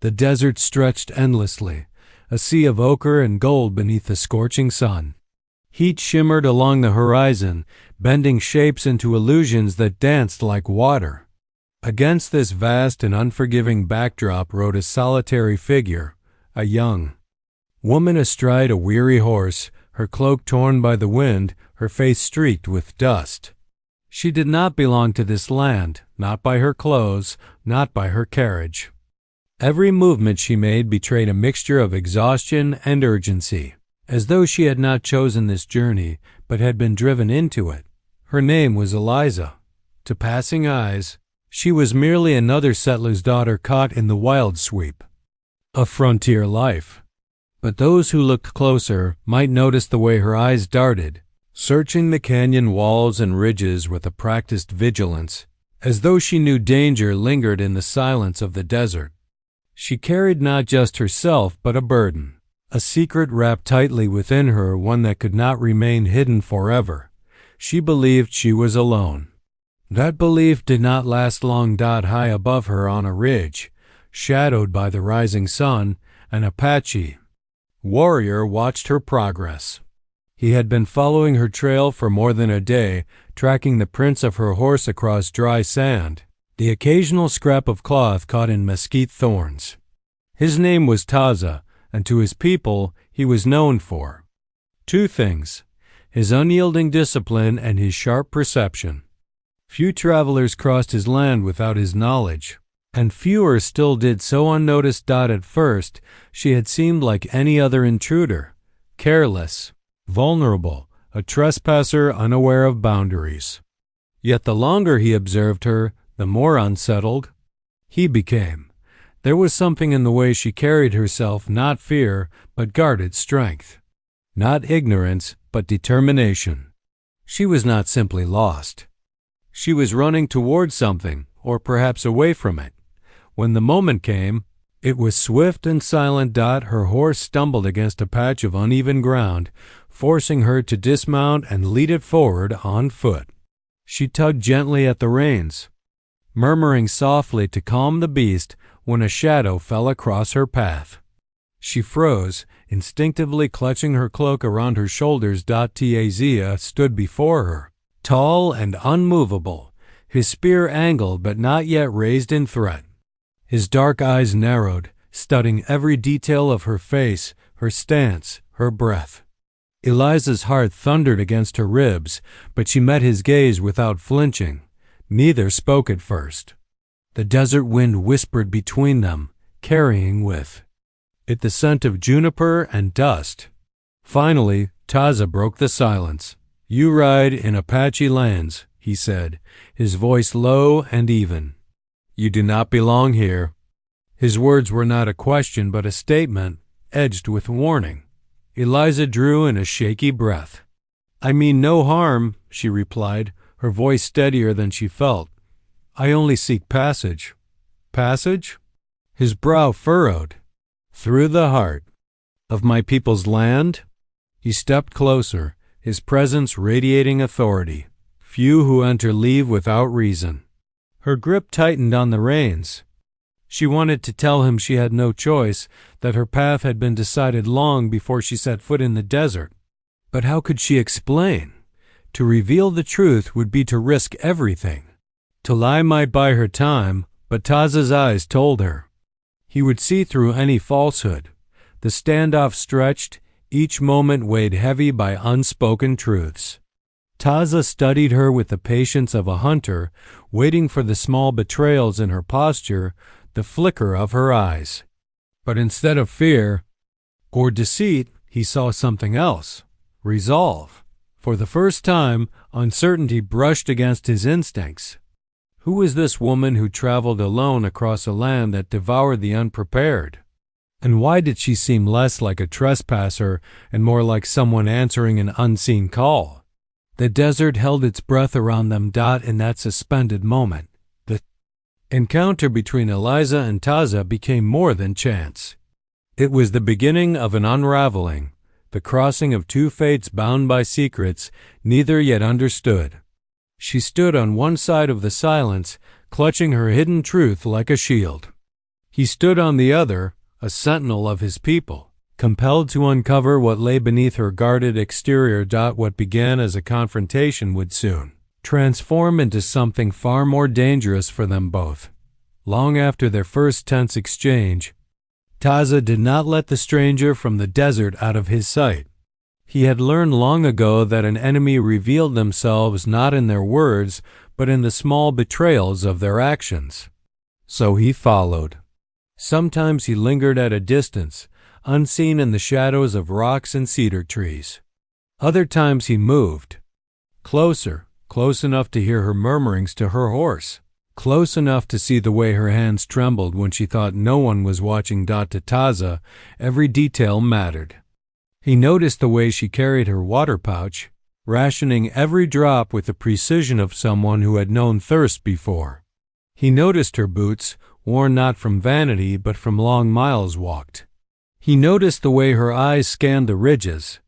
The desert stretched endlessly, a sea of ochre and gold beneath the scorching sun. Heat shimmered along the horizon, bending shapes into illusions that danced like water. Against this vast and unforgiving backdrop rode a solitary figure, a young woman astride a weary horse, her cloak torn by the wind, her face streaked with dust. She did not belong to this land, not by her clothes, not by her carriage. Every movement she made betrayed a mixture of exhaustion and urgency, as though she had not chosen this journey, but had been driven into it. Her name was Eliza. To passing eyes, she was merely another settler's daughter caught in the wild sweep of frontier life. But those who looked closer might notice the way her eyes darted, searching the canyon walls and ridges with a practiced vigilance, as though she knew danger lingered in the silence of the desert. She carried not just herself but a burden, a secret wrapped tightly within her, one that could not remain hidden forever. She believed she was alone. That belief did not last long. High above her on a ridge, shadowed by the rising sun, an Apache warrior watched her progress. He had been following her trail for more than a day, tracking the prints of her horse across dry sand, the occasional scrap of cloth caught in mesquite thorns. His name was Taza, and to his people he was known for two things: his unyielding discipline and his sharp perception. Few travelers crossed his land without his knowledge, and fewer still did so unnoticed. At first, she had seemed like any other intruder, careless, vulnerable, a trespasser unaware of boundaries. Yet the longer he observed her, the more unsettled he became. There was something in the way she carried herself, not fear, but guarded strength. Not ignorance, but determination. She was not simply lost. She was running toward something, or perhaps away from it. When the moment came, it was swift and silent. Her horse stumbled against a patch of uneven ground, forcing her to dismount and lead it forward on foot. She tugged gently at the reins, murmuring softly to calm the beast, when a shadow fell across her path. She froze, instinctively clutching her cloak around her shoulders. Taza stood before her, tall and unmovable, his spear angled but not yet raised in threat. His dark eyes narrowed, studying every detail of her face, her stance, her breath. Eliza's heart thundered against her ribs, but she met his gaze without flinching. Neither spoke at first. The desert wind whispered between them, carrying with it the scent of juniper and dust. Finally, Taza broke the silence. "You ride in Apache lands," he said, his voice low and even. "You do not belong here." His words were not a question but a statement, edged with warning. Eliza drew in a shaky breath. "I mean no harm," she replied, her voice steadier than she felt. "I only seek passage." "Passage?" His brow furrowed. "Through the heart of my people's land?" He stepped closer, his presence radiating authority. "Few who enter leave without reason." Her grip tightened on the reins. She wanted to tell him she had no choice, that her path had been decided long before she set foot in the desert. But how could she explain? To reveal the truth would be to risk everything. To lie might buy her time, but Taza's eyes told her. He would see through any falsehood. The standoff stretched, each moment weighed heavy by unspoken truths. Taza studied her with the patience of a hunter, waiting for the small betrayals in her posture, the flicker of her eyes. But instead of fear or deceit, he saw something else: resolve. For the first time, uncertainty brushed against his instincts. Who was this woman who traveled alone across a land that devoured the unprepared? And why did she seem less like a trespasser and more like someone answering an unseen call? The desert held its breath around them. In that suspended moment, the encounter between Eliza and Taza became more than chance. It was the beginning of an unraveling, the crossing of two fates bound by secrets neither yet understood. She stood on one side of the silence, clutching her hidden truth like a shield. He stood on the other, a sentinel of his people, compelled to uncover what lay beneath her guarded exterior. What began as a confrontation would soon transform into something far more dangerous for them both. Long after their first tense exchange, Taza did not let the stranger from the desert out of his sight. He had learned long ago that an enemy revealed themselves not in their words, but in the small betrayals of their actions. So he followed. Sometimes he lingered at a distance, unseen in the shadows of rocks and cedar trees. Other times he moved. Closer, close enough to hear her murmurings to her horse. Close enough to see the way her hands trembled when she thought no one was watching. To Taza, every detail mattered. He noticed the way she carried her water pouch, rationing every drop with the precision of someone who had known thirst before. He noticed her boots, worn not from vanity but from long miles walked. He noticed the way her eyes scanned the ridges,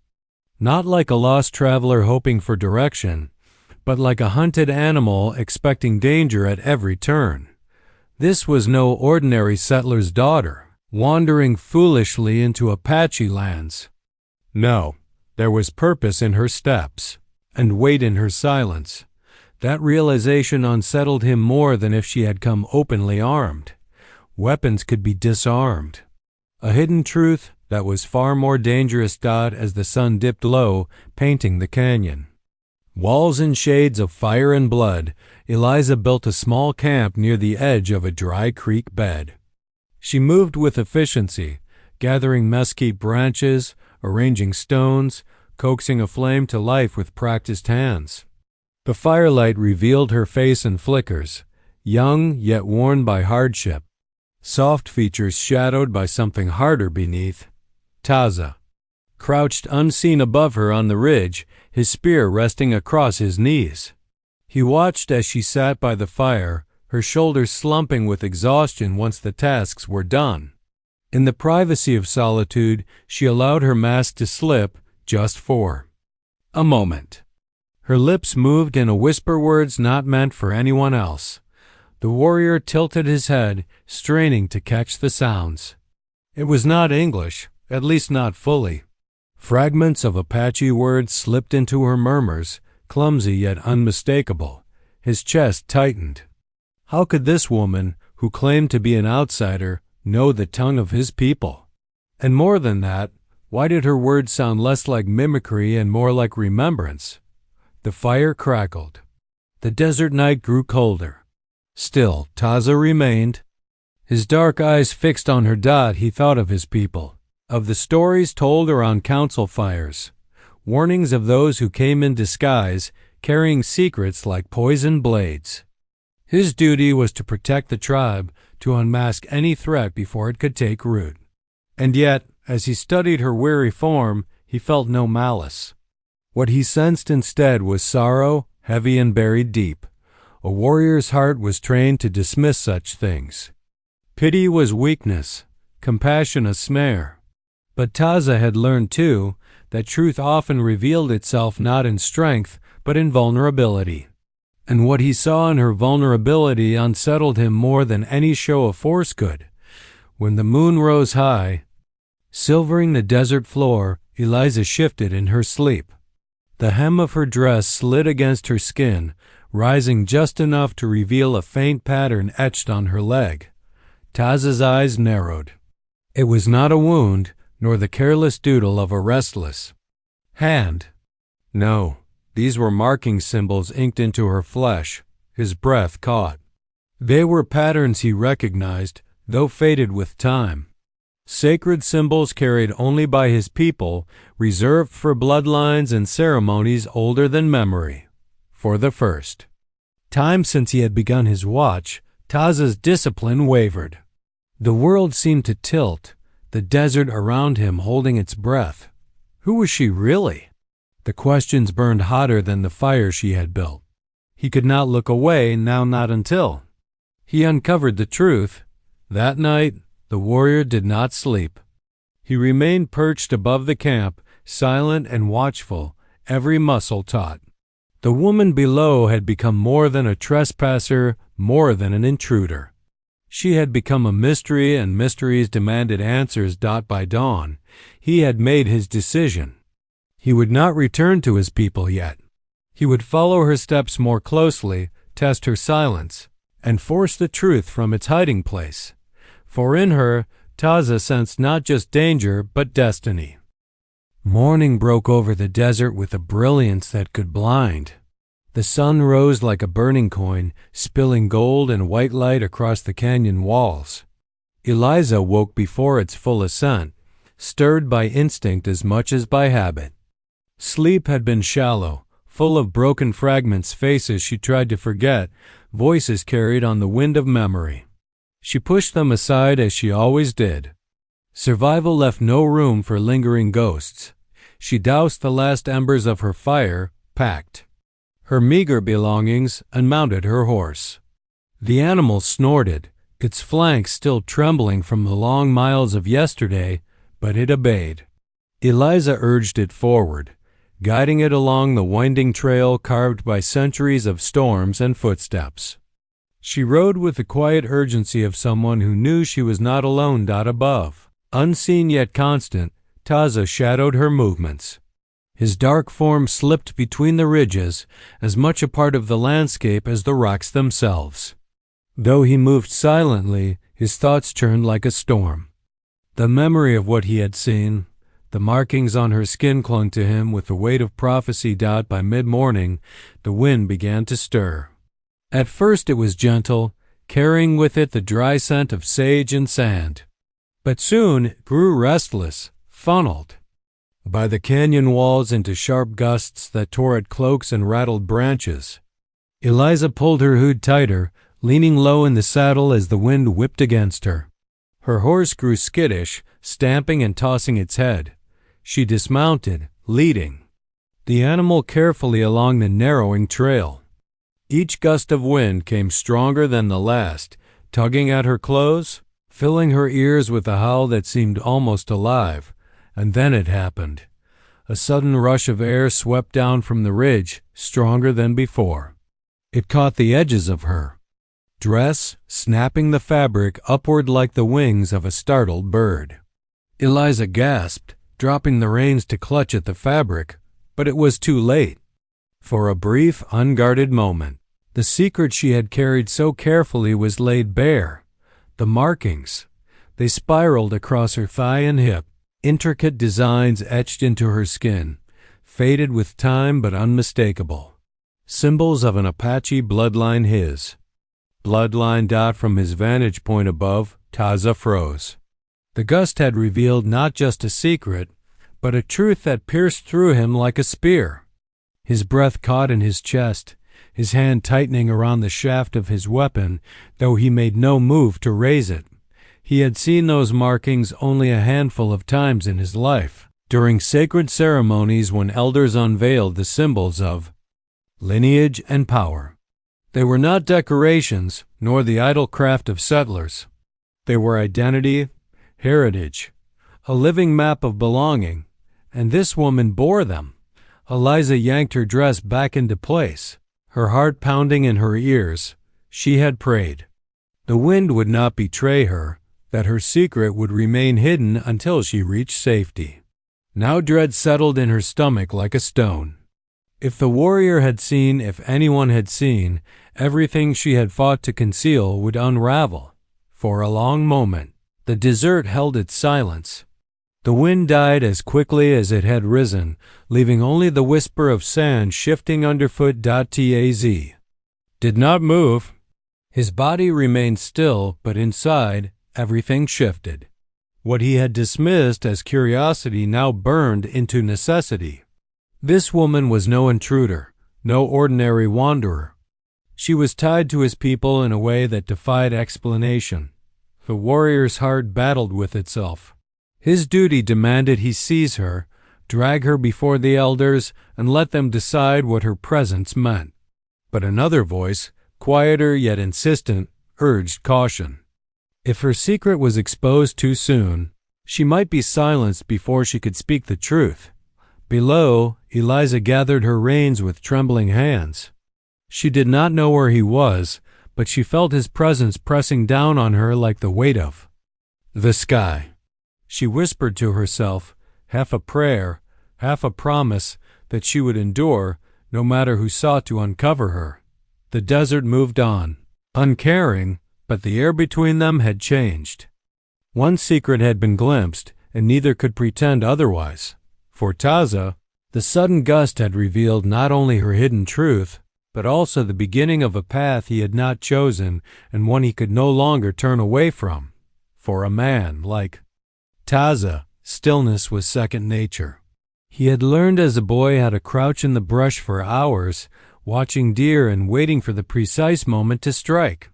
not like a lost traveler hoping for direction, but like a hunted animal expecting danger at every turn. This was no ordinary settler's daughter, wandering foolishly into Apache lands. No, there was purpose in her steps, and weight in her silence. That realization unsettled him more than if she had come openly armed. Weapons could be disarmed. A hidden truth that was far more dangerous. As the sun dipped low, painting the canyon. Walls in shades of fire and blood, Eliza built a small camp near the edge of a dry creek bed. She moved with efficiency, gathering mesquite branches, arranging stones, coaxing a flame to life with practiced hands. The firelight revealed her face in flickers, young yet worn by hardship, soft features shadowed by something harder beneath. Taza crouched unseen above her on the ridge, his spear resting across his knees. He watched as she sat by the fire, her shoulders slumping with exhaustion once the tasks were done. In the privacy of solitude, she allowed her mask to slip just for a moment. Her lips moved in a whisper, words not meant for anyone else. The warrior tilted his head, straining to catch the sounds. It was not English, at least not fully. Fragments of Apache words slipped into her murmurs, clumsy yet unmistakable. His chest tightened. How could this woman, who claimed to be an outsider, know the tongue of his people? And more than that, why did her words sound less like mimicry and more like remembrance? The fire crackled. The desert night grew colder. Still, Taza remained. His dark eyes fixed on her. He thought of his people, of the stories told around council fires, warnings of those who came in disguise, carrying secrets like poisoned blades. His duty was to protect the tribe, to unmask any threat before it could take root. And yet, as he studied her weary form, he felt no malice. What he sensed instead was sorrow, heavy and buried deep. A warrior's heart was trained to dismiss such things. Pity was weakness, compassion a snare. But Taza had learned, too, that truth often revealed itself not in strength, but in vulnerability. And what he saw in her vulnerability unsettled him more than any show of force could. When the moon rose high, silvering the desert floor, Eliza shifted in her sleep. The hem of her dress slid against her skin, rising just enough to reveal a faint pattern etched on her leg. Taza's eyes narrowed. It was not a wound, nor the careless doodle of a restless hand. No, these were marking symbols inked into her flesh. His breath caught. They were patterns he recognized, though faded with time. Sacred symbols carried only by his people, reserved for bloodlines and ceremonies older than memory. For the first time since he had begun his watch, Taza's discipline wavered. The world seemed to tilt, the desert around him holding its breath. Who was she really? The questions burned hotter than the fire she had built. He could not look away, now not until he uncovered the truth. That night, the warrior did not sleep. He remained perched above the camp, silent and watchful, every muscle taut. The woman below had become more than a trespasser, more than an intruder. She had become a mystery, and mysteries demanded answers. By dawn, he had made his decision. He would not return to his people yet. He would follow her steps more closely, test her silence, and force the truth from its hiding place. For in her, Taza sensed not just danger, but destiny. Morning broke over the desert with a brilliance that could blind. The sun rose like a burning coin, spilling gold and white light across the canyon walls. Eliza woke before its full ascent, stirred by instinct as much as by habit. Sleep had been shallow, full of broken fragments, faces she tried to forget, voices carried on the wind of memory. She pushed them aside as she always did. Survival left no room for lingering ghosts. She doused the last embers of her fire, packed her meager belongings, and mounted her horse. The animal snorted, its flanks still trembling from the long miles of yesterday, but it obeyed. Eliza urged it forward, guiding it along the winding trail carved by centuries of storms and footsteps. She rode with the quiet urgency of someone who knew she was not alone. Above, unseen yet constant, Taza shadowed her movements. His dark form slipped between the ridges, as much a part of the landscape as the rocks themselves. Though he moved silently, his thoughts churned like a storm. The memory of what he had seen, the markings on her skin clung to him with the weight of prophecy. By mid-morning, the wind began to stir. At first it was gentle, carrying with it the dry scent of sage and sand. But soon it grew restless, funneled by the canyon walls into sharp gusts that tore at cloaks and rattled branches. Eliza pulled her hood tighter, leaning low in the saddle as the wind whipped against her. Her horse grew skittish, stamping and tossing its head. She dismounted, leading the animal carefully along the narrowing trail. Each gust of wind came stronger than the last, tugging at her clothes, filling her ears with a howl that seemed almost alive. And then it happened. A sudden rush of air swept down from the ridge, stronger than before. It caught the edges of her dress, snapping the fabric upward like the wings of a startled bird. Eliza gasped, dropping the reins to clutch at the fabric, but it was too late. For a brief, unguarded moment, the secret she had carried so carefully was laid bare. The markings. They spiraled across her thigh and hip, intricate designs etched into her skin, faded with time but unmistakable. Symbols of an Apache bloodline. His bloodline. From his vantage point above, Taza froze. The gust had revealed not just a secret, but a truth that pierced through him like a spear. His breath caught in his chest, his hand tightening around the shaft of his weapon, though he made no move to raise it. He had seen those markings only a handful of times in his life, during sacred ceremonies when elders unveiled the symbols of lineage and power. They were not decorations, nor the idle craft of settlers. They were identity, heritage, a living map of belonging, and this woman bore them. Eliza yanked her dress back into place, her heart pounding in her ears. She had prayed. The wind would not betray her, that her secret would remain hidden until she reached safety. Now dread settled in her stomach like a stone. If the warrior had seen, if anyone had seen, everything she had fought to conceal would unravel. For a long moment, the desert held its silence. The wind died as quickly as it had risen, leaving only the whisper of sand shifting underfoot. Taz did not move. His body remained still, but inside, everything shifted. What he had dismissed as curiosity now burned into necessity. This woman was no intruder, no ordinary wanderer. She was tied to his people in a way that defied explanation. The warrior's heart battled with itself. His duty demanded he seize her, drag her before the elders, and let them decide what her presence meant. But another voice, quieter yet insistent, urged caution. If her secret was exposed too soon, she might be silenced before she could speak the truth. Below, Eliza gathered her reins with trembling hands. She did not know where he was, but she felt his presence pressing down on her like the weight of the sky. She whispered to herself, half a prayer, half a promise, that she would endure, no matter who sought to uncover her. The desert moved on, uncaring, but the air between them had changed. One secret had been glimpsed, and neither could pretend otherwise. For Taza, the sudden gust had revealed not only her hidden truth, but also the beginning of a path he had not chosen and one he could no longer turn away from. For a man like Taza, stillness was second nature. He had learned as a boy how to crouch in the brush for hours, watching deer and waiting for the precise moment to strike.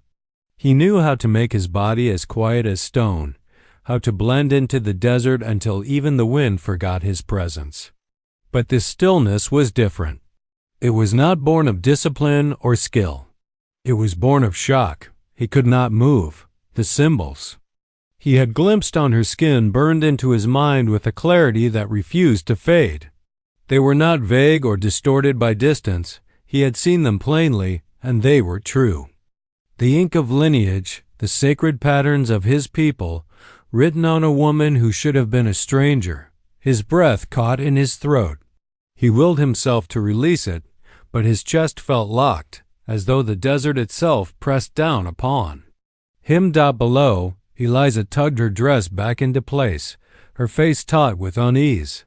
He knew how to make his body as quiet as stone, how to blend into the desert until even the wind forgot his presence. But this stillness was different. It was not born of discipline or skill. It was born of shock. He could not move. The symbols he had glimpsed on her skin burned into his mind with a clarity that refused to fade. They were not vague or distorted by distance. He had seen them plainly, and they were true. The ink of lineage, the sacred patterns of his people, written on a woman who should have been a stranger. His breath caught in his throat. He willed himself to release it, but his chest felt locked, as though the desert itself pressed down upon him. Below, Eliza tugged her dress back into place, her face taut with unease.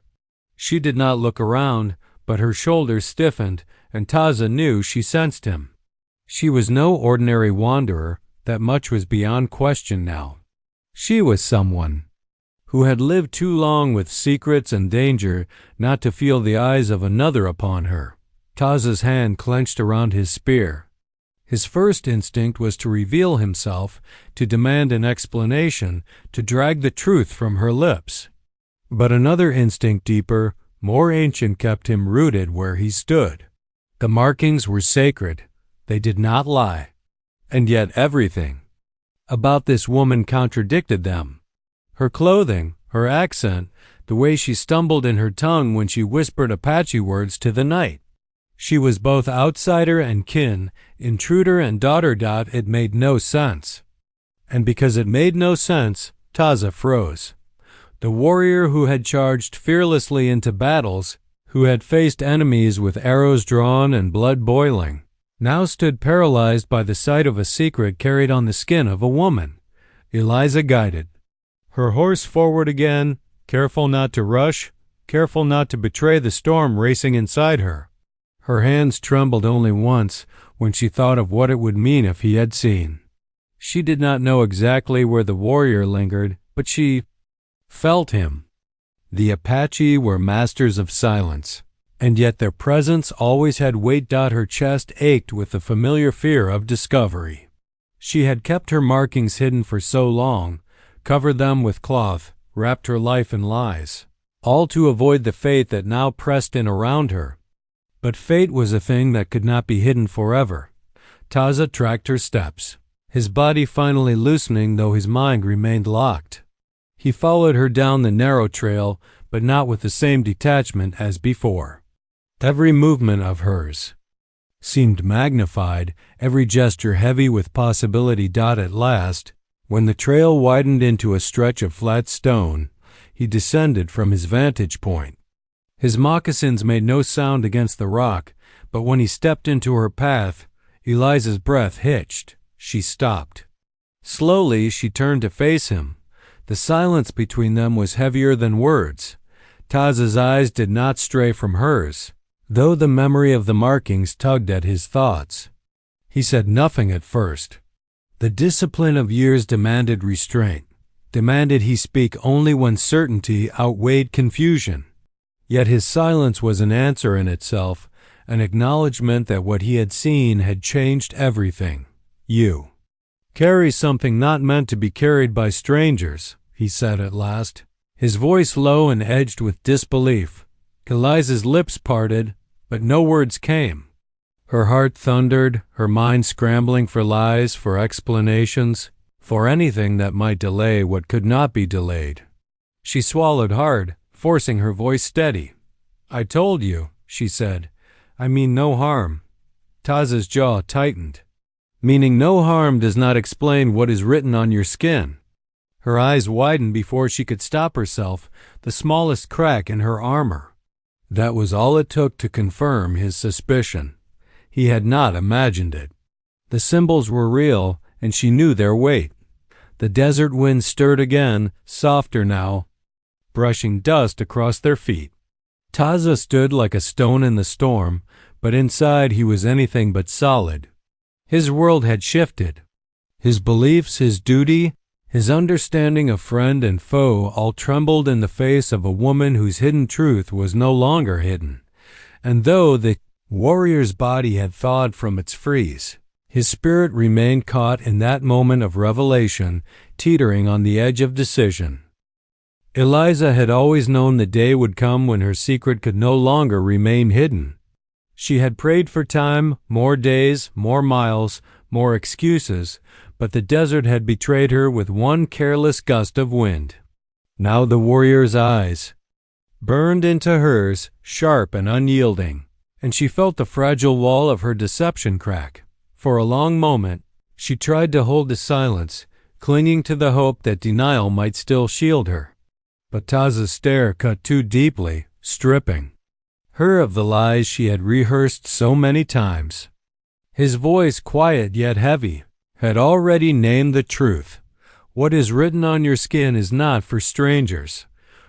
She did not look around, but her shoulders stiffened, and Taza knew she sensed him. She was no ordinary wanderer, that much was beyond question now. She was someone who had lived too long with secrets and danger not to feel the eyes of another upon her. Taza's hand clenched around his spear. His first instinct was to reveal himself, to demand an explanation, to drag the truth from her lips. But another instinct deeper, more ancient, kept him rooted where he stood. The markings were sacred. They did not lie. And yet everything about this woman contradicted them. Her clothing, her accent, the way she stumbled in her tongue when she whispered Apache words to the night. She was both outsider and kin, intruder and daughter. It made no sense. And because it made no sense, Taza froze. The warrior who had charged fearlessly into battles, who had faced enemies with arrows drawn and blood boiling, now stood paralyzed by the sight of a secret carried on the skin of a woman. Eliza guided her horse forward again, careful not to rush, careful not to betray the storm racing inside her. Her hands trembled only once when she thought of what it would mean if he had seen. She did not know exactly where the warrior lingered, but she felt him. The Apache were masters of silence, and yet their presence always had weight. Her chest ached with the familiar fear of discovery. She had kept her markings hidden for so long, covered them with cloth, wrapped her life in lies, all to avoid the fate that now pressed in around her. But fate was a thing that could not be hidden forever. Taza tracked her steps, his body finally loosening though his mind remained locked. He followed her down the narrow trail, but not with the same detachment as before. Every movement of hers seemed magnified, every gesture heavy with possibility. At last, when the trail widened into a stretch of flat stone, he descended from his vantage point. His moccasins made no sound against the rock, but when he stepped into her path, Eliza's breath hitched. She stopped. Slowly she turned to face him. The silence between them was heavier than words. Taza's eyes did not stray from hers, though the memory of the markings tugged at his thoughts. He said nothing at first. The discipline of years demanded restraint, demanded he speak only when certainty outweighed confusion. Yet his silence was an answer in itself, an acknowledgement that what he had seen had changed everything. You carry something not meant to be carried by strangers, he said at last, his voice low and edged with disbelief. Eliza's lips parted, but no words came. Her heart thundered, her mind scrambling for lies, for explanations, for anything that might delay what could not be delayed. She swallowed hard, forcing her voice steady. I told you, she said. I mean no harm. Taza's jaw tightened. meaning no harm does not explain what is written on your skin. Her eyes widened before she could stop herself, the smallest crack in her armor. That was all it took to confirm his suspicion. He had not imagined it. The symbols were real, and she knew their weight. The desert wind stirred again, softer now, brushing dust across their feet. Taza stood like a stone in the storm, but inside he was anything but solid. His world had shifted. His beliefs, his duty, his understanding of friend and foe all trembled in the face of a woman whose hidden truth was no longer hidden. And though the warrior's body had thawed from its freeze, his spirit remained caught in that moment of revelation, teetering on the edge of decision. Eliza had always known the day would come when her secret could no longer remain hidden. She had prayed for time, more days, more miles, more excuses, but the desert had betrayed her with one careless gust of wind. Now the warrior's eyes burned into hers, sharp and unyielding, and she felt the fragile wall of her deception crack. For a long moment, she tried to hold the silence, clinging to the hope that denial might still shield her. But Taza's stare cut too deeply, stripping her of the lies she had rehearsed so many times. His voice, quiet yet heavy, had already named the truth. What is written on your skin is not for strangers.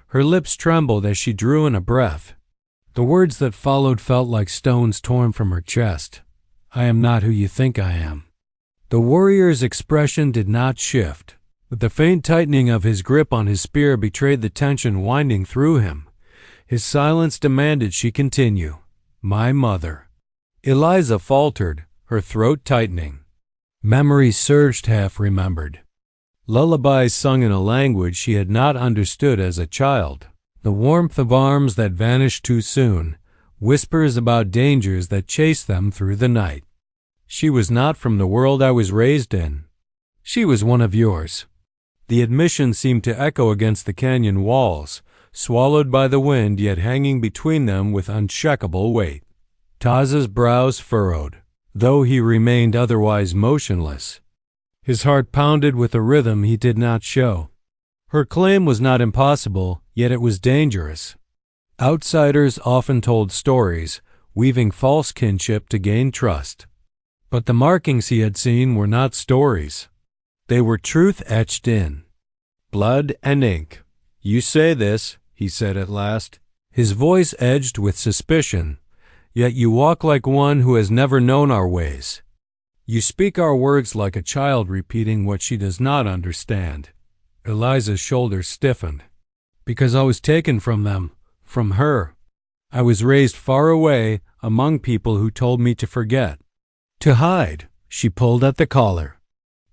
Her lips trembled as she drew in a breath. The words that followed felt like stones torn from her chest. I am not who you think I am. The warrior's expression did not shift, but the faint tightening of his grip on his spear betrayed the tension winding through him. His silence demanded she continue. My mother. Eliza faltered, her throat tightening. Memories surged, half remembered. Lullabies sung in a language she had not understood as a child. The warmth of arms that vanished too soon. Whispers about dangers that chased them through the night. She was not from the world I was raised in. She was one of yours. The admission seemed to echo against the canyon walls, swallowed by the wind yet hanging between them with uncheckable weight. Taza's brows furrowed, though he remained otherwise motionless. His heart pounded with a rhythm he did not show. Her claim was not impossible, yet it was dangerous. Outsiders often told stories, weaving false kinship to gain trust. But the markings he had seen were not stories. They were truth etched in blood and ink. You say this, he said at last, his voice edged with suspicion, yet you walk like one who has never known our ways. You speak our words like a child repeating what she does not understand. Eliza's shoulders stiffened. Because I was taken from them, from her. I was raised far away among people who told me to forget, to hide. She pulled at the collar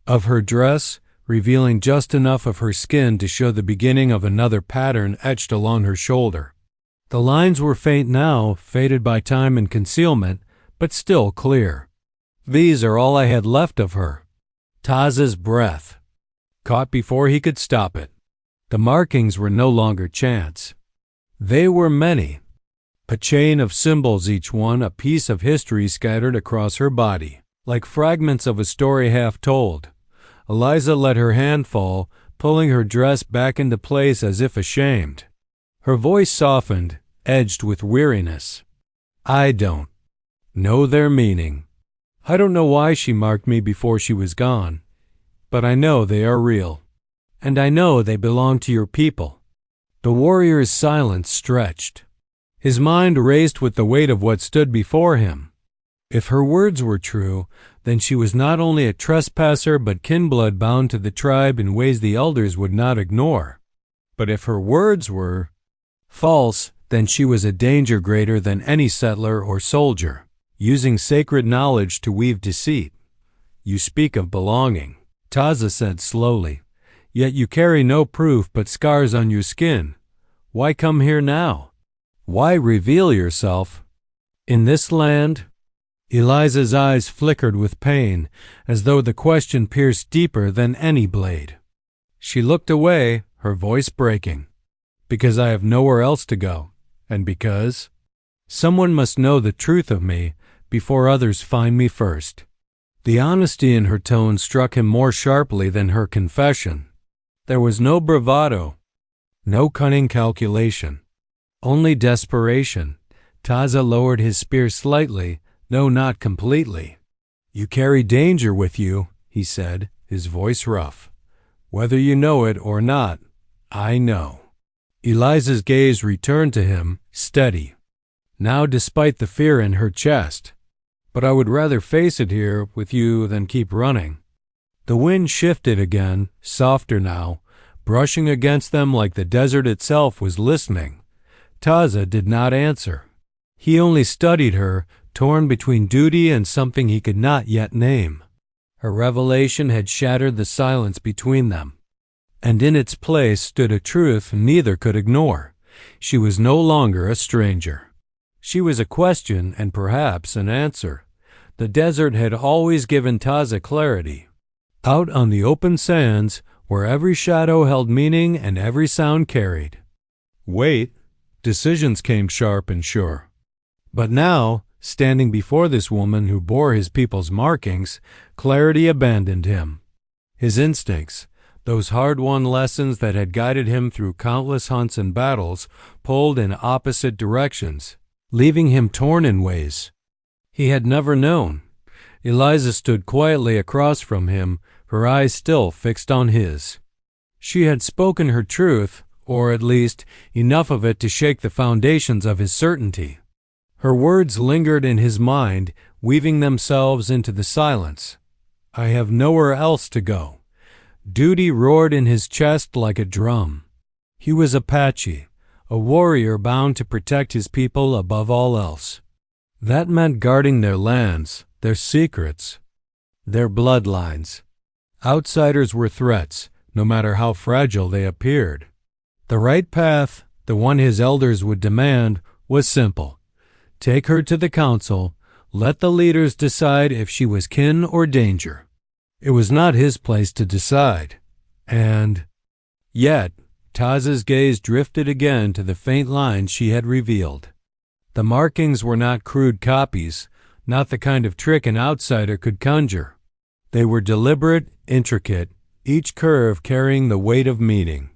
of her dress, revealing just enough of her skin to show the beginning of another pattern etched along her shoulder. The lines were faint now, faded by time and concealment, but still clear. These are all I had left of her. Taza's breath caught before he could stop it. The markings were no longer chance. They were many. A chain of symbols, each one a piece of history scattered across her body, like fragments of a story half told. Eliza let her hand fall, pulling her dress back into place as if ashamed. Her voice softened, edged with weariness. I don't know their meaning. I don't know why she marked me before she was gone, but I know they are real, and I know they belong to your people. The warrior's silence stretched. His mind raced with the weight of what stood before him. If her words were true, then she was not only a trespasser but kinblood bound to the tribe in ways the elders would not ignore. But if her words were false, then she was a danger greater than any settler or soldier, using sacred knowledge to weave deceit. You speak of belonging, Taza said slowly, yet you carry no proof but scars on your skin. Why come here now? Why reveal yourself? In this land? Eliza's eyes flickered with pain, as though the question pierced deeper than any blade. She looked away, her voice breaking. Because I have nowhere else to go, and because someone must know the truth of me before others find me first. The honesty in her tone struck him more sharply than her confession. There was no bravado, no cunning calculation, only desperation. Taza lowered his spear slightly, though not completely. "You carry danger with you," he said, his voice rough. "Whether you know it or not, I know." Eliza's gaze returned to him, steady, now despite the fear in her chest. "But I would rather face it here with you than keep running." The wind shifted again, softer now, brushing against them like the desert itself was listening. Taza did not answer. He only studied her, torn between duty and something he could not yet name. Her revelation had shattered the silence between them, and in its place stood a truth neither could ignore. She was no longer a stranger. She was a question and perhaps an answer. The desert had always given Taza clarity. Out on the open sands, where every shadow held meaning and every sound carried weight, decisions came sharp and sure. But now, standing before this woman who bore his people's markings, clarity abandoned him. His instincts, those hard-won lessons that had guided him through countless hunts and battles, pulled in opposite directions, leaving him torn in ways he had never known. Eliza stood quietly across from him, her eyes still fixed on his. She had spoken her truth, or at least enough of it to shake the foundations of his certainty. Her words lingered in his mind, weaving themselves into the silence. "I have nowhere else to go." Duty roared in his chest like a drum. He was Apache, a warrior bound to protect his people above all else. That meant guarding their lands, their secrets, their bloodlines. Outsiders were threats, no matter how fragile they appeared. The right path, the one his elders would demand, was simple. Take her to the council, let the leaders decide if she was kin or danger. It was not his place to decide. And yet, Taza's gaze drifted again to the faint lines she had revealed. The markings were not crude copies, not the kind of trick an outsider could conjure. They were deliberate, intricate, each curve carrying the weight of meaning.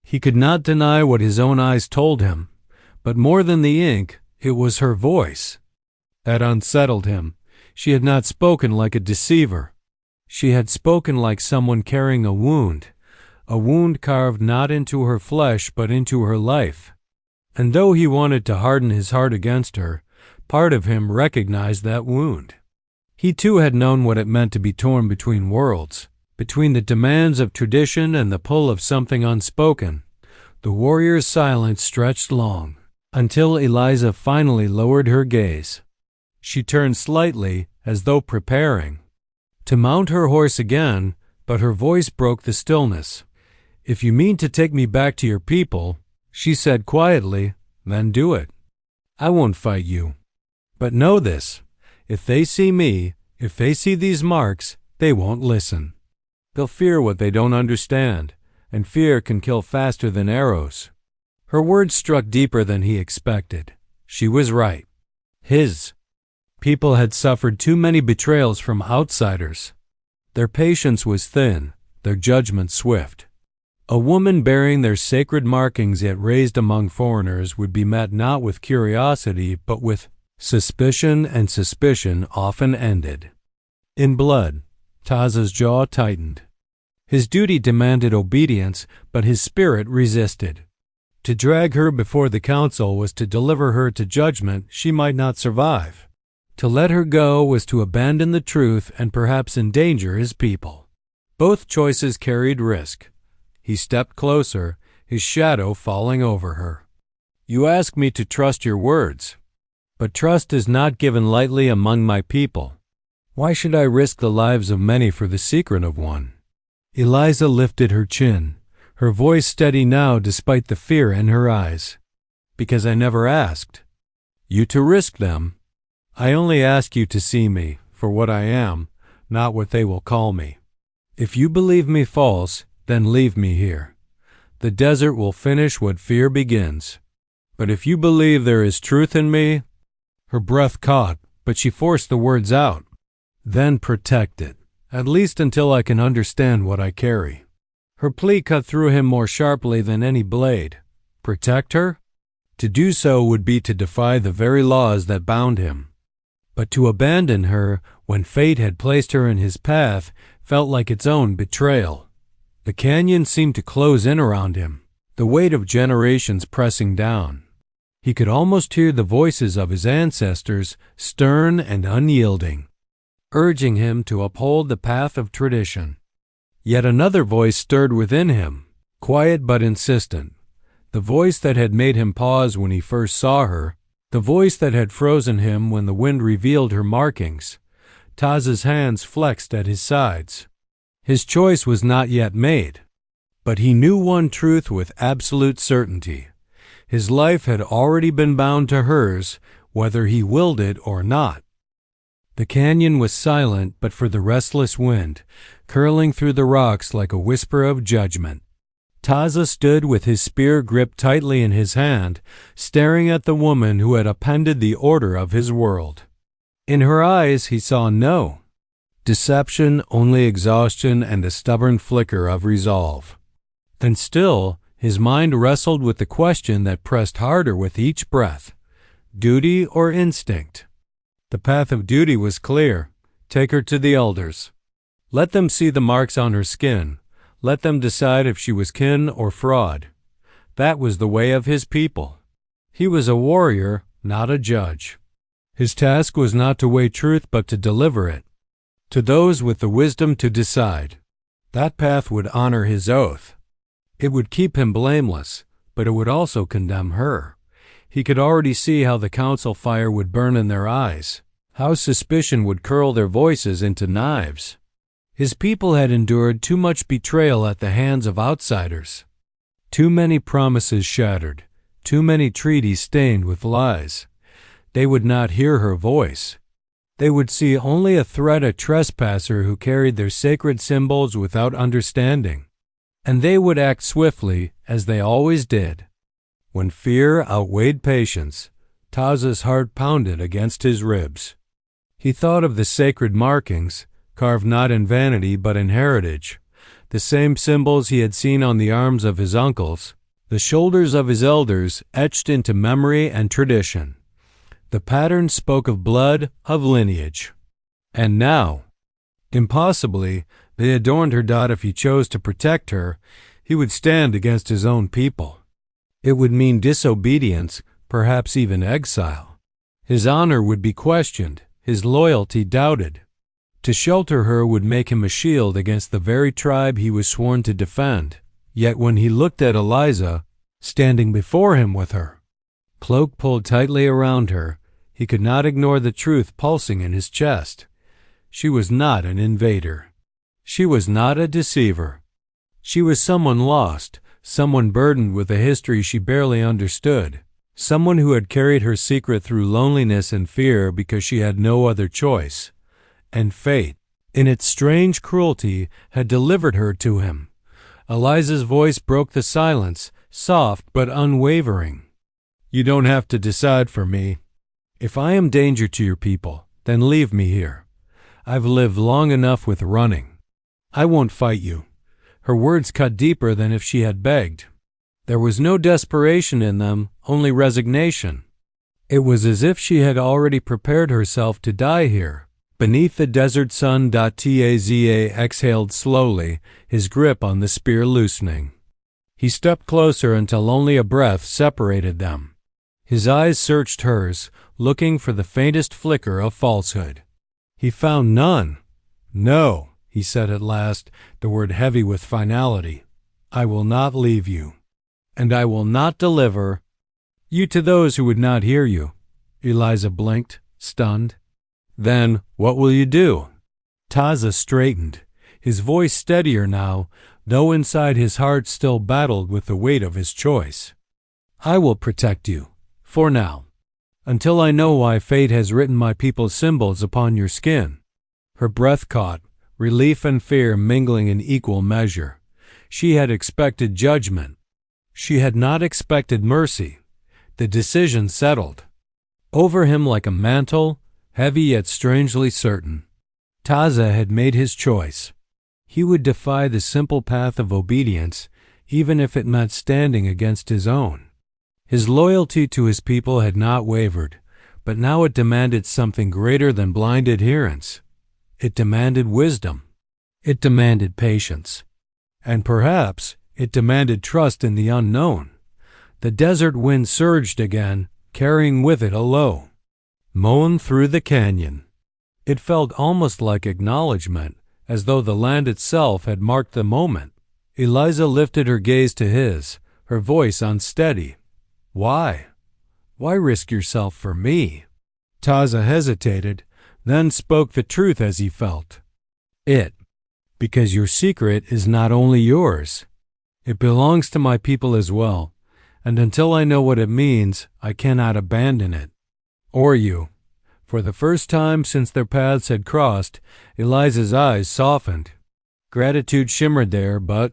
He could not deny what his own eyes told him, but more than the ink, it was her voice that unsettled him. She had not spoken like a deceiver. She had spoken like someone carrying a wound carved not into her flesh but into her life. And though he wanted to harden his heart against her, part of him recognized that wound. He too had known what it meant to be torn between worlds, between the demands of tradition and the pull of something unspoken. The warrior's silence stretched long, until Eliza finally lowered her gaze. She turned slightly, as though preparing to mount her horse again, but her voice broke the stillness. "If you mean to take me back to your people," she said quietly, "then do it. I won't fight you. But know this, if they see me, if they see these marks, they won't listen. They'll fear what they don't understand, and fear can kill faster than arrows." Her words struck deeper than he expected. She was right. His people had suffered too many betrayals from outsiders. Their patience was thin, their judgment swift. A woman bearing their sacred markings yet raised among foreigners would be met not with curiosity but with suspicion, and suspicion often ended in blood. Taza's jaw tightened. His duty demanded obedience, but his spirit resisted. To drag her before the council was to deliver her to judgment she might not survive. To let her go was to abandon the truth and perhaps endanger his people. Both choices carried risk. He stepped closer, his shadow falling over her. "You ask me to trust your words, but trust is not given lightly among my people. Why should I risk the lives of many for the secret of one?" Eliza lifted her chin, her voice steady now despite the fear in her eyes. "Because I never asked you to risk them. I only ask you to see me for what I am, not what they will call me. If you believe me false, then leave me here. The desert will finish what fear begins. But if you believe there is truth in me—" Her breath caught, but she forced the words out. Then protect it, at least until I can understand what I carry. Her plea cut through him more sharply than any blade. Protect her? To do so would be to defy the very laws that bound him. But to abandon her when fate had placed her in his path felt like its own betrayal. The canyon seemed to close in around him, the weight of generations pressing down. He could almost hear the voices of his ancestors, stern and unyielding, urging him to uphold the path of tradition. Yet another voice stirred within him, quiet but insistent, the voice that had made him pause when he first saw her, the voice that had frozen him when the wind revealed her markings. Taz's hands flexed at his sides. His choice was not yet made, but he knew one truth with absolute certainty. His life had already been bound to hers, whether he willed it or not. The canyon was silent but for the restless wind, curling through the rocks like a whisper of judgment. Taza stood with his spear gripped tightly in his hand, staring at the woman who had upended the order of his world. In her eyes he saw no deception, only exhaustion and a stubborn flicker of resolve. And still, his mind wrestled with the question that pressed harder with each breath: duty or instinct? The path of duty was clear. Take her to the elders. Let them see the marks on her skin. Let them decide if she was kin or fraud. That was the way of his people. He was a warrior, not a judge. His task was not to weigh truth but to deliver it, to those with the wisdom to decide. That path would honor his oath. It would keep him blameless, but it would also condemn her. He could already see how the council fire would burn in their eyes, how suspicion would curl their voices into knives. His people had endured too much betrayal at the hands of outsiders, too many promises shattered, too many treaties stained with lies. They would not hear her voice. They would see only a threat, a trespasser who carried their sacred symbols without understanding. And they would act swiftly, as they always did. When fear outweighed patience, Taza's heart pounded against his ribs. He thought of the sacred markings, carved not in vanity but in heritage, the same symbols he had seen on the arms of his uncles, the shoulders of his elders etched into memory and tradition. The pattern spoke of blood, of lineage. And now, impossibly, they adorned her dot. If he chose to protect her, he would stand against his own people. It would mean disobedience, perhaps even exile. His honor would be questioned, his loyalty doubted. To shelter her would make him a shield against the very tribe he was sworn to defend. Yet when he looked at Eliza, standing before him with her cloak pulled tightly around her, he could not ignore the truth pulsing in his chest. She was not an invader. She was not a deceiver. She was someone lost, someone burdened with a history she barely understood, someone who had carried her secret through loneliness and fear because she had no other choice. And fate, in its strange cruelty, had delivered her to him. Eliza's voice broke the silence, soft but unwavering. You don't have to decide for me. If I am danger to your people, then leave me here. I've lived long enough with running. I won't fight you. Her words cut deeper than if she had begged. There was no desperation in them, only resignation. It was as if she had already prepared herself to die here, beneath the desert sun. Taza exhaled slowly, his grip on the spear loosening. He stepped closer until only a breath separated them. His eyes searched hers, looking for the faintest flicker of falsehood. He found none. No, he said at last, the word heavy with finality. I will not leave you, and I will not deliver you to those who would not hear you. Eliza blinked, stunned. Then what will you do? Taza straightened, his voice steadier now, though inside his heart still battled with the weight of his choice. I will protect you, for now, until I know why fate has written my people's symbols upon your skin. Her breath caught, relief and fear mingling in equal measure. She had expected judgment. She had not expected mercy. The decision settled over him like a mantle, heavy yet strangely certain. Taza had made his choice. He would defy the simple path of obedience, even if it meant standing against his own. His loyalty to his people had not wavered, but now it demanded something greater than blind adherence. It demanded wisdom. It demanded patience. And perhaps it demanded trust in the unknown. The desert wind surged again, carrying with it a low moan through the canyon. It felt almost like acknowledgement, as though the land itself had marked the moment. Eliza lifted her gaze to his, her voice unsteady. Why? Why risk yourself for me? Taza hesitated, then spoke the truth as he felt. Because your secret is not only yours. It belongs to my people as well, and until I know what it means, I cannot abandon it. Or you. For the first time since their paths had crossed, Eliza's eyes softened. Gratitude shimmered there, but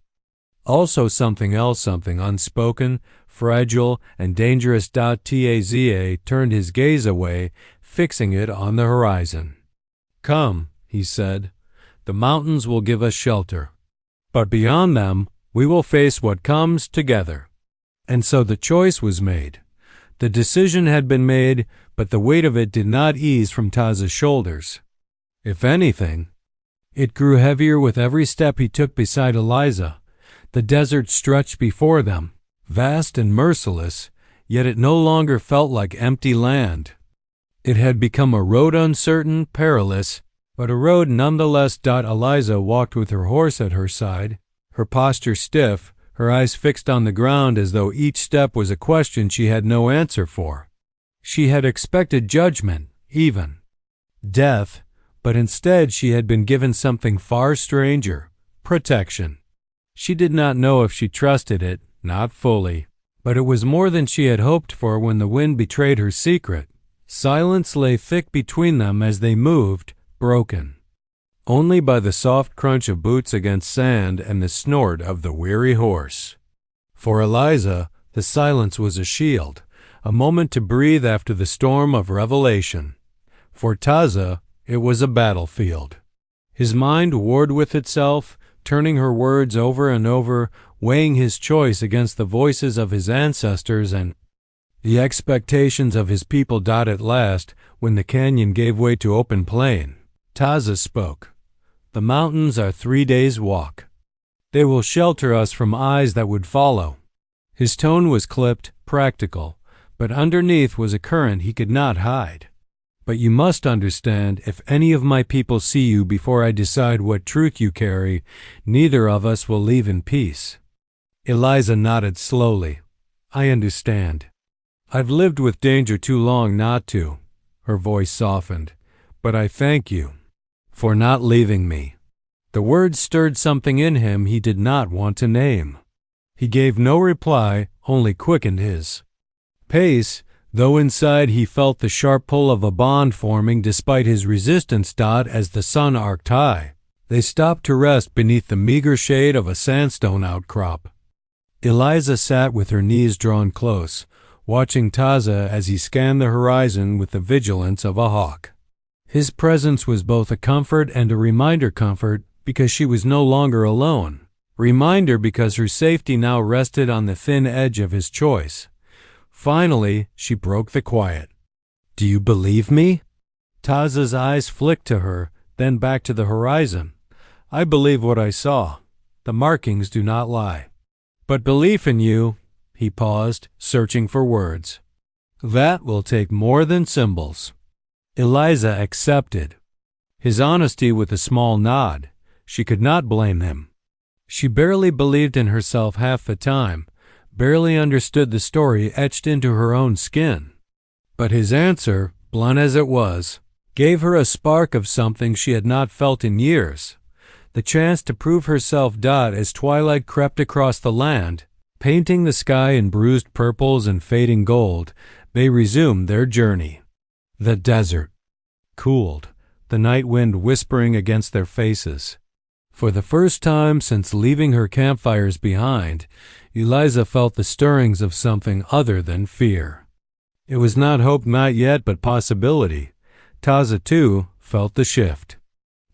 also something else, something unspoken, fragile, and dangerous. Taza turned his gaze away, fixing it on the horizon. Come, he said. The mountains will give us shelter. But beyond them, we will face what comes together. And so the choice was made. The decision had been made, but the weight of it did not ease from Taza's shoulders. If anything, it grew heavier with every step he took beside Eliza. The desert stretched before them, vast and merciless, yet it no longer felt like empty land. It had become a road uncertain, perilous, but a road nonetheless. Eliza walked with her horse at her side, her posture stiff, her eyes fixed on the ground as though each step was a question she had no answer for. She had expected judgment, even death, but instead she had been given something far stranger, protection. She did not know if she trusted it, not fully, but it was more than she had hoped for when the wind betrayed her secret. Silence lay thick between them as they moved, broken only by the soft crunch of boots against sand and the snort of the weary horse. For Eliza, the silence was a shield, a moment to breathe after the storm of revelation. For Taza, it was a battlefield. His mind warred with itself, turning her words over and over, weighing his choice against the voices of his ancestors and the expectations of his people. At last, when the canyon gave way to open plain, Taza spoke. The mountains are 3 days' walk. They will shelter us from eyes that would follow. His tone was clipped, practical, but underneath was a current he could not hide. But you must understand, if any of my people see you before I decide what truth you carry, neither of us will leave in peace. Eliza nodded slowly. I understand. I've lived with danger too long not to. Her voice softened. But I thank you for not leaving me. The words stirred something in him he did not want to name. He gave no reply, only quickened his pace, though inside he felt the sharp pull of a bond forming despite his resistance. As the sun arced high, they stopped to rest beneath the meager shade of a sandstone outcrop. Eliza sat with her knees drawn close, watching Taza as he scanned the horizon with the vigilance of a hawk. His presence was both a comfort and a reminder. Comfort because she was no longer alone. Reminder because her safety now rested on the thin edge of his choice. Finally, she broke the quiet. Do you believe me? Taza's eyes flicked to her, then back to the horizon. I believe what I saw. The markings do not lie. But belief in you, he paused, searching for words. That will take more than symbols. Eliza accepted his honesty with a small nod. She could not blame him. She barely believed in herself half the time, barely understood the story etched into her own skin. But his answer, blunt as it was, gave her a spark of something she had not felt in years, the chance to prove herself. As twilight crept across the land, painting the sky in bruised purples and fading gold, they resumed their journey. The desert cooled, the night wind whispering against their faces. For the first time since leaving her campfires behind, Eliza felt the stirrings of something other than fear. It was not hope, not yet, but possibility. Taza, too, felt the shift.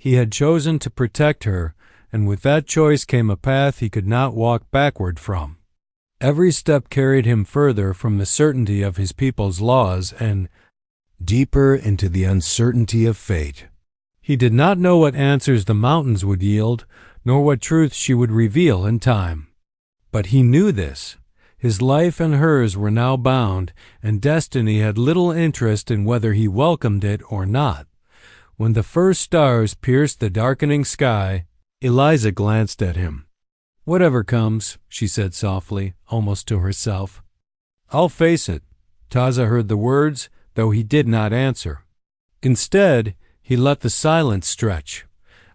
He had chosen to protect her, and with that choice came a path he could not walk backward from. Every step carried him further from the certainty of his people's laws and deeper into the uncertainty of fate. He did not know what answers the mountains would yield, nor what truth she would reveal in time. But he knew this. His life and hers were now bound, and destiny had little interest in whether he welcomed it or not. When the first stars pierced the darkening sky, Eliza glanced at him. "Whatever comes," she said softly, almost to herself. "I'll face it." Taza heard the words, though he did not answer. Instead, he let the silence stretch,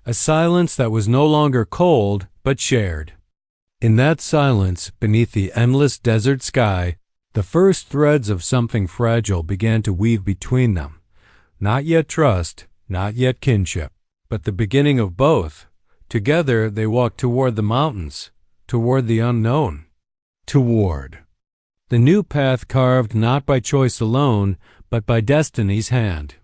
a silence that was no longer cold but shared. In that silence, beneath the endless desert sky, the first threads of something fragile began to weave between them. Not yet trust, not yet kinship, but the beginning of both. Together they walked toward the mountains, toward the unknown, toward the new path carved not by choice alone, but by destiny's hand.